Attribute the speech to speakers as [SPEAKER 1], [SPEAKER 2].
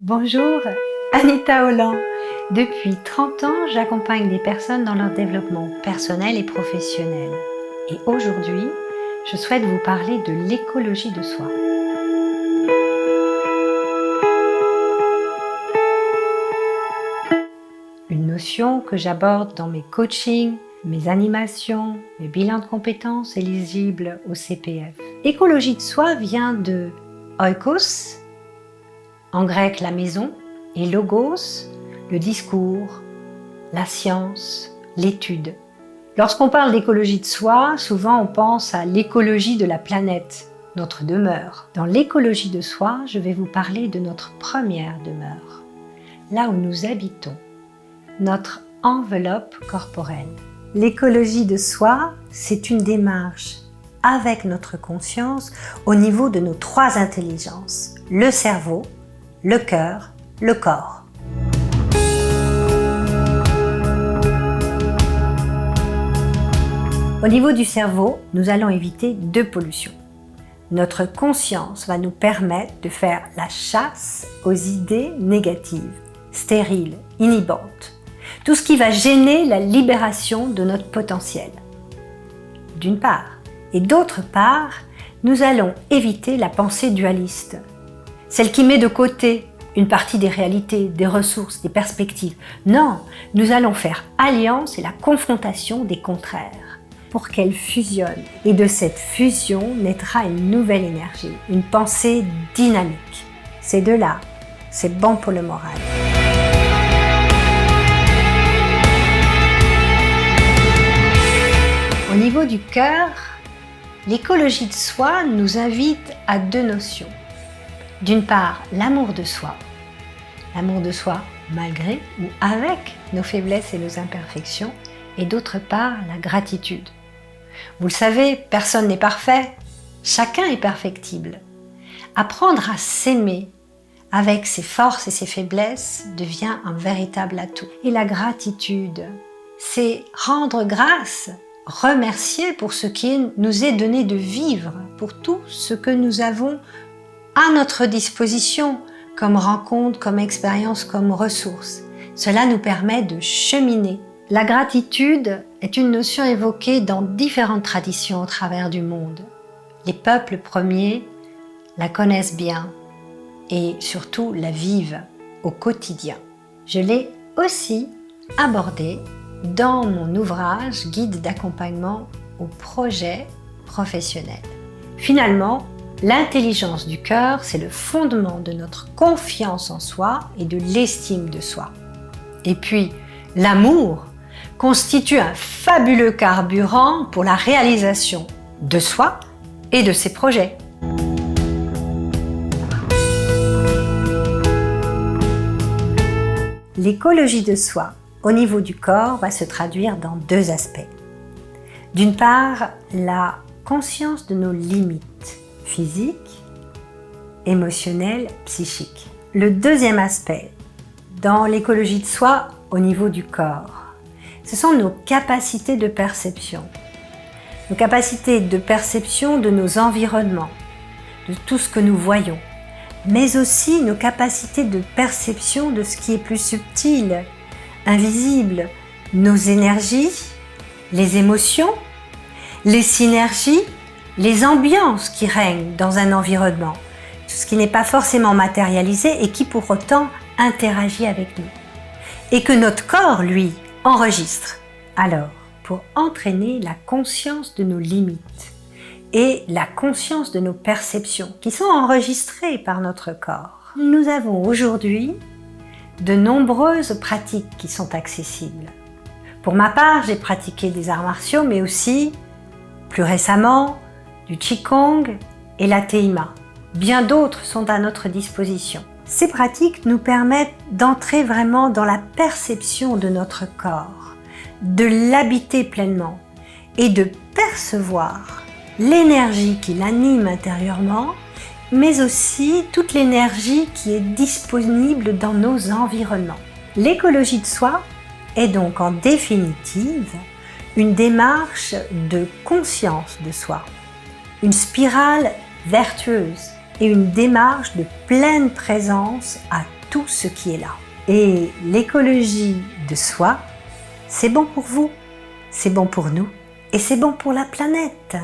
[SPEAKER 1] Bonjour, Anita Holland. Depuis 30 ans, j'accompagne des personnes dans leur développement personnel et professionnel. Et aujourd'hui, je souhaite vous parler de l'écologie de soi. Une notion que j'aborde dans mes coachings, mes animations, mes bilans de compétences éligibles au CPF. Écologie de soi vient de oikos, en grec la maison, et logos, le discours, la science, l'étude. Lorsqu'on parle d'écologie de soi, souvent on pense à l'écologie de la planète, notre demeure. Dans l'écologie de soi, je vais vous parler de notre première demeure, là où nous habitons, notre enveloppe corporelle. L'écologie de soi, c'est une démarche avec notre conscience au niveau de nos trois intelligences, le cerveau, le cœur, le corps. Au niveau du cerveau, nous allons éviter deux pollutions. Notre conscience va nous permettre de faire la chasse aux idées négatives, stériles, inhibantes. Tout ce qui va gêner la libération de notre potentiel. D'une part. Et d'autre part, nous allons éviter la pensée dualiste. Celle qui met de côté une partie des réalités, des ressources, des perspectives. Non, nous allons faire alliance et la confrontation des contraires pour qu'elles fusionnent. Et de cette fusion naîtra une nouvelle énergie, une pensée dynamique. Ces deux-là, c'est bon pour le moral. Au niveau du cœur, l'écologie de soi nous invite à deux notions. D'une part, l'amour de soi malgré ou avec nos faiblesses et nos imperfections, et d'autre part, la gratitude. Vous le savez, personne n'est parfait, chacun est perfectible. Apprendre à s'aimer avec ses forces et ses faiblesses devient un véritable atout. Et la gratitude, c'est rendre grâce, remercier pour ce qui nous est donné de vivre, pour tout ce que nous avons à notre disposition, comme rencontre, comme expérience, comme ressources. Cela nous permet de cheminer. La gratitude est une notion évoquée dans différentes traditions au travers du monde. Les peuples premiers la connaissent bien et surtout la vivent au quotidien. Je l'ai aussi abordée dans mon ouvrage Guide d'accompagnement au projet professionnel. Finalement, l'intelligence du cœur, c'est le fondement de notre confiance en soi et de l'estime de soi. Et puis, l'amour constitue un fabuleux carburant pour la réalisation de soi et de ses projets. L'écologie de soi au niveau du corps va se traduire dans deux aspects. D'une part, la conscience de nos limites physiques, émotionnelles, psychiques. Le deuxième aspect, dans l'écologie de soi au niveau du corps, ce sont nos capacités de perception. Nos capacités de perception de nos environnements, de tout ce que nous voyons, mais aussi nos capacités de perception de ce qui est plus subtil, invisible, nos énergies, les émotions, les synergies, les ambiances qui règnent dans un environnement, tout ce qui n'est pas forcément matérialisé et qui pour autant interagit avec nous. Et que notre corps, lui, enregistre. Alors, pour entraîner la conscience de nos limites et la conscience de nos perceptions qui sont enregistrées par notre corps, nous avons aujourd'hui de nombreuses pratiques qui sont accessibles. Pour ma part, j'ai pratiqué des arts martiaux, mais aussi, plus récemment, du Qigong et la Teima. Bien d'autres sont à notre disposition. Ces pratiques nous permettent d'entrer vraiment dans la perception de notre corps, de l'habiter pleinement et de percevoir l'énergie qui l'anime intérieurement, mais aussi toute l'énergie qui est disponible dans nos environnements. L'écologie de soi est donc en définitive une démarche de conscience de soi, une spirale vertueuse et une démarche de pleine présence à tout ce qui est là. Et l'écologie de soi, c'est bon pour vous, c'est bon pour nous et c'est bon pour la planète.